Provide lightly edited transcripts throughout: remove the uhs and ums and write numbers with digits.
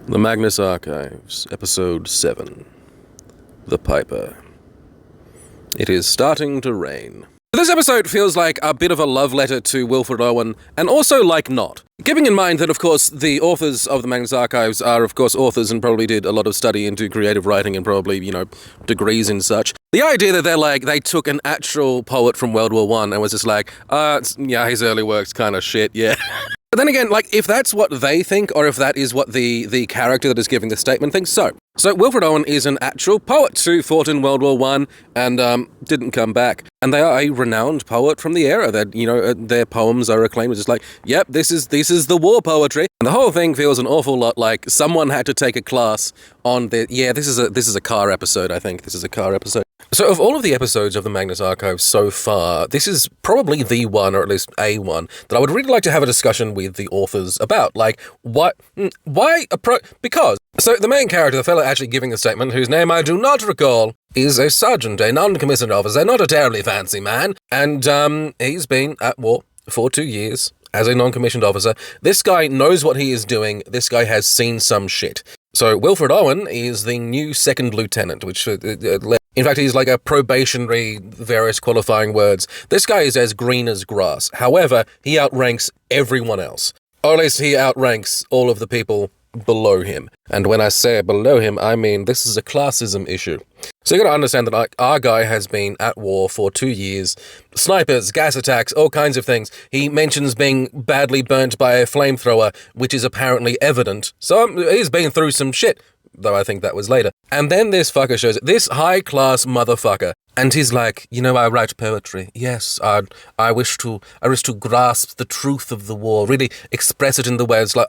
The Magnus Archives, Episode 7. The Piper. It is starting to rain. This episode feels like a bit of a love letter to Wilfred Owen, and also like not. Keeping in mind that, of course, the authors of the Magnus Archives are, of course, authors and probably did a lot of study into creative writing and probably, degrees and such. The idea that they took an actual poet from World War I and was just like, his early work's kind of shit, yeah. But then again, if that's what they think, or if that is what the character that is giving the statement thinks, so Wilfred Owen is an actual poet who fought in World War I and didn't come back. And they are a renowned poet from the era that, their poems are acclaimed as just like, yep, this is the war poetry. And the whole thing feels an awful lot like someone had to take a class on this is a car episode, I think. This is a car episode. So of all of the episodes of the Magnus Archives so far, this is probably the one, or at least a one, that I would really like to have a discussion with the authors about. Because, so the main character, the fellow actually giving the statement, whose name I do not recall, is a sergeant, a non-commissioned officer, not a terribly fancy man, and he's been at war for 2 years as a non-commissioned officer. This guy knows what he is doing. This guy has seen some shit. So Wilfred Owen is the new second lieutenant, which, in fact, he's like a probationary, various qualifying words. This guy is as green as grass. However, he outranks everyone else. Or at least he outranks all of the people below him. And when I say below him, I mean this is a classism issue. So you gotta understand that our guy has been at war for 2 years. Snipers, gas attacks, all kinds of things. He mentions being badly burnt by a flamethrower, which is apparently evident. So he's been through some shit, though I think that was later. And then this fucker shows it, this high-class motherfucker. And he's like, I write poetry. Yes, I wish to grasp the truth of the war, really express it in the words like,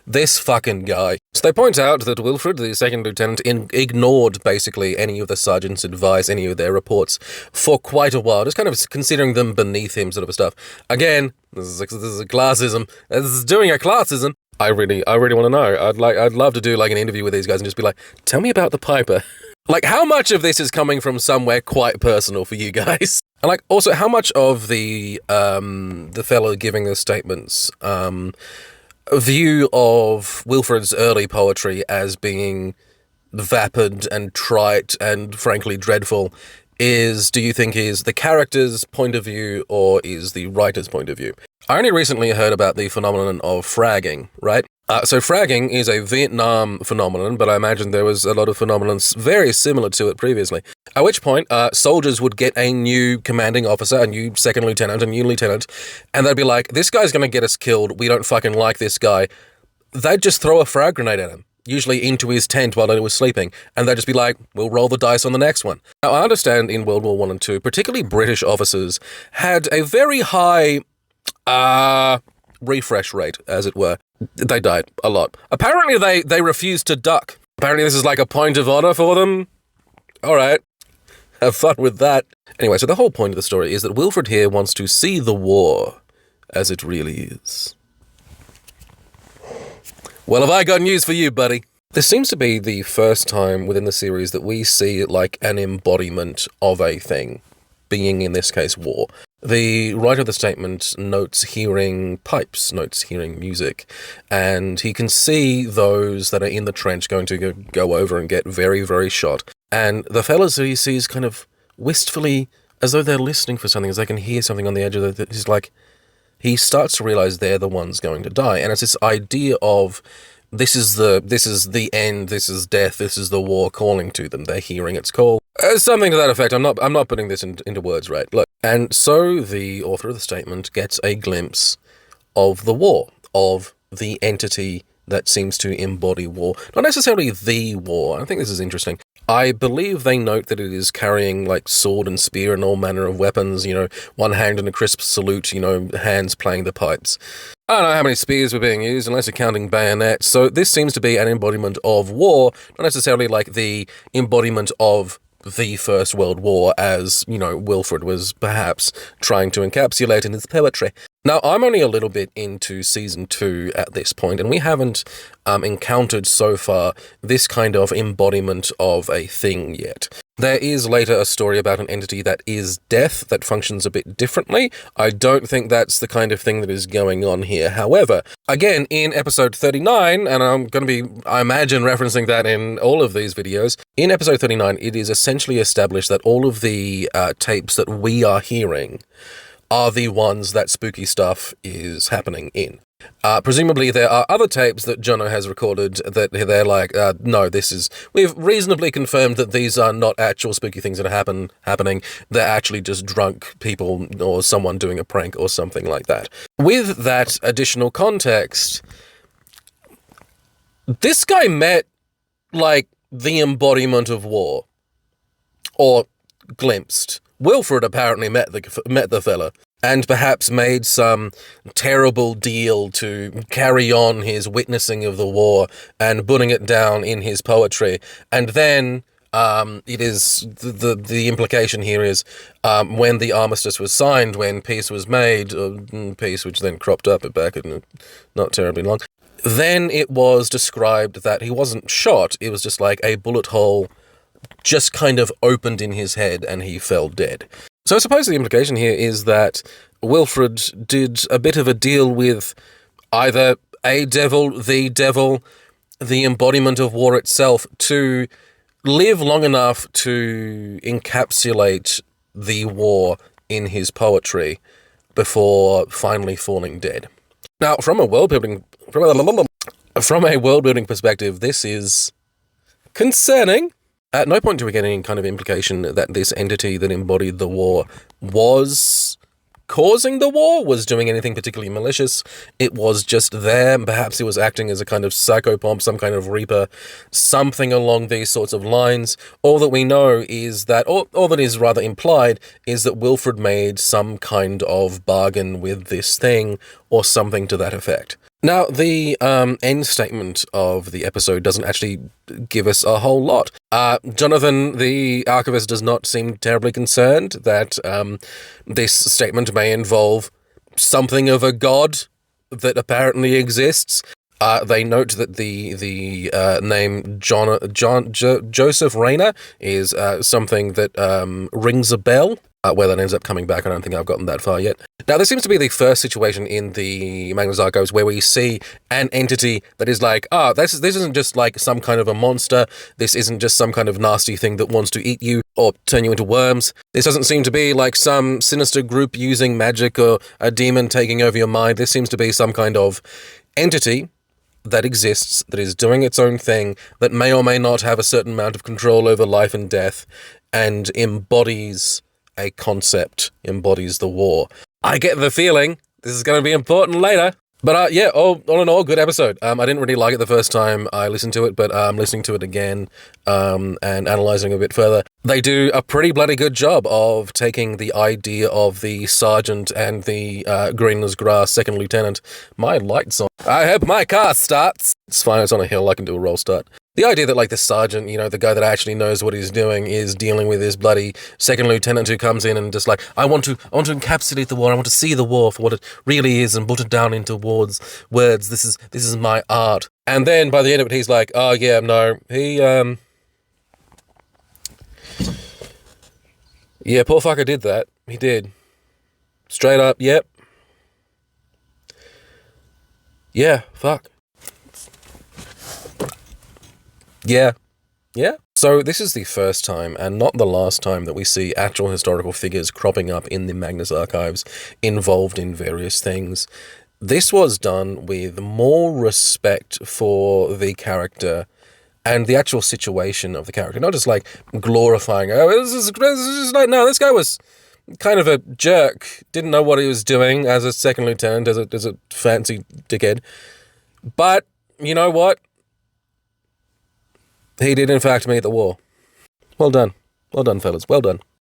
this fucking guy. So they point out that Wilfred, the second lieutenant, ignored basically any of the sergeant's advice, any of their reports for quite a while, just kind of considering them beneath him sort of stuff. Again, this is a classism. This is doing a classism. I really want to know. I'd love to do an interview with these guys and just be like, tell me about the Piper. How much of this is coming from somewhere quite personal for you guys? And also, how much of the fellow giving the statements, view of Wilfred's early poetry as being vapid and trite and frankly dreadful do you think is the character's point of view or is the writer's point of view? I only recently heard about the phenomenon of fragging, right? So fragging is a Vietnam phenomenon, but I imagine there was a lot of phenomenons very similar to it previously. At which point, soldiers would get a new commanding officer, a new second lieutenant, a new lieutenant, and they'd be like, this guy's going to get us killed, we don't fucking like this guy. They'd just throw a frag grenade at him, usually into his tent while he was sleeping, and they'd just be like, we'll roll the dice on the next one. Now, I understand in World War I and II, particularly British officers, had a very high refresh rate, as it were. They died a lot. Apparently they refused to duck. Apparently this is a point of honor for them. All right. Have fun with that. Anyway, so the whole point of the story is that Wilfred here wants to see the war as it really is. Well, have I got news for you, buddy? This seems to be the first time within the series that we see an embodiment of a thing, being in this case war. The writer of the statement notes hearing pipes, notes hearing music, and he can see those that are in the trench going to go over and get very, very shot. And the fellas who he sees kind of wistfully, as though they're listening for something, as they can hear something on the edge of he starts to realize they're the ones going to die. And it's this idea of this is the end, this is death, this is the war calling to them. They're hearing its call. Something to that effect. I'm not putting this into words, right? Look. And so the author of the statement gets a glimpse of the war, of the entity that seems to embody war. Not necessarily the war. I think this is interesting. I believe they note that it is carrying sword and spear and all manner of weapons, one hand in a crisp salute, hands playing the pipes. I don't know how many spears were being used, unless you're counting bayonets. So this seems to be an embodiment of war, not necessarily the embodiment of the First World War as, Wilfred was perhaps trying to encapsulate in his poetry. Now, I'm only a little bit into Season 2 at this point, and we haven't encountered so far this kind of embodiment of a thing yet. There is later a story about an entity that is death that functions a bit differently. I don't think that's the kind of thing that is going on here. However, again, in episode 39, and I'm going to be, I imagine, referencing that in all of these videos, in episode 39, it is essentially established that all of the tapes that we are hearing are the ones that spooky stuff is happening in. Presumably there are other tapes that Jono has recorded that they're like, no, we've reasonably confirmed that these are not actual spooky things that are happening. They're actually just drunk people or someone doing a prank or something like that. With that additional context, this guy met, like, the embodiment of war. Or glimpsed. Wilfred apparently met the fella, and perhaps made some terrible deal to carry on his witnessing of the war and putting it down in his poetry. And then it is the implication here is when the armistice was signed, when peace was made, peace which then cropped up back in not terribly long, then it was described that he wasn't shot, it was just like a bullet hole just kind of opened in his head and he fell dead. So I suppose the implication here is that Wilfred did a bit of a deal with either a devil, the embodiment of war itself, to live long enough to encapsulate the war in his poetry before finally falling dead. Now, from a world-building perspective, this is concerning. At no point do we get any kind of implication that this entity that embodied the war was causing the war, was doing anything particularly malicious. It was just there. Perhaps it was acting as a kind of psychopomp, some kind of reaper, something along these sorts of lines. All that we know is that, all that is rather implied, is that Wilfred made some kind of bargain with this thing, or something to that effect. Now, the end statement of the episode doesn't actually give us a whole lot. Jonathan, the archivist, does not seem terribly concerned that this statement may involve something of a god that apparently exists. They note that the name Joseph Rayner is something that rings a bell. Where that ends up coming back, I don't think I've gotten that far yet. Now, this seems to be the first situation in the Magnus Archives where we see an entity that is like, this isn't just like some kind of a monster. This isn't just some kind of nasty thing that wants to eat you or turn you into worms. This doesn't seem to be like some sinister group using magic or a demon taking over your mind. This seems to be some kind of entity that exists, that is doing its own thing, that may or may not have a certain amount of control over life and death, and embodies a concept, embodies the war. I get the feeling this is going to be important later. But yeah, all in all, good episode. I didn't really like it the first time I listened to it, but listening to it again and analysing a bit further, they do a pretty bloody good job of taking the idea of the sergeant and the green as grass second lieutenant. My light's on. I hope my car starts. It's fine, it's on a hill, I can do a roll start. The idea that, like, the sergeant, you know, the guy that actually knows what he's doing, is dealing with this bloody second lieutenant who comes in and just like, I want to encapsulate the war. I want to see the war for what it really is and put it down into words. This is my art. And then by the end of it, he's like, oh yeah, no, yeah, poor fucker did that. He did. Straight up, yep. Yeah, fuck. Yeah. So this is the first time, and not the last time, that we see actual historical figures cropping up in the Magnus Archives involved in various things. This was done with more respect for the character and the actual situation of the character, not just like glorifying, this is just like, no, this guy was kind of a jerk, didn't know what he was doing as a second lieutenant, as a fancy dickhead. But you know what? He did, in fact, meet the war. Well done. Well done, fellas. Well done.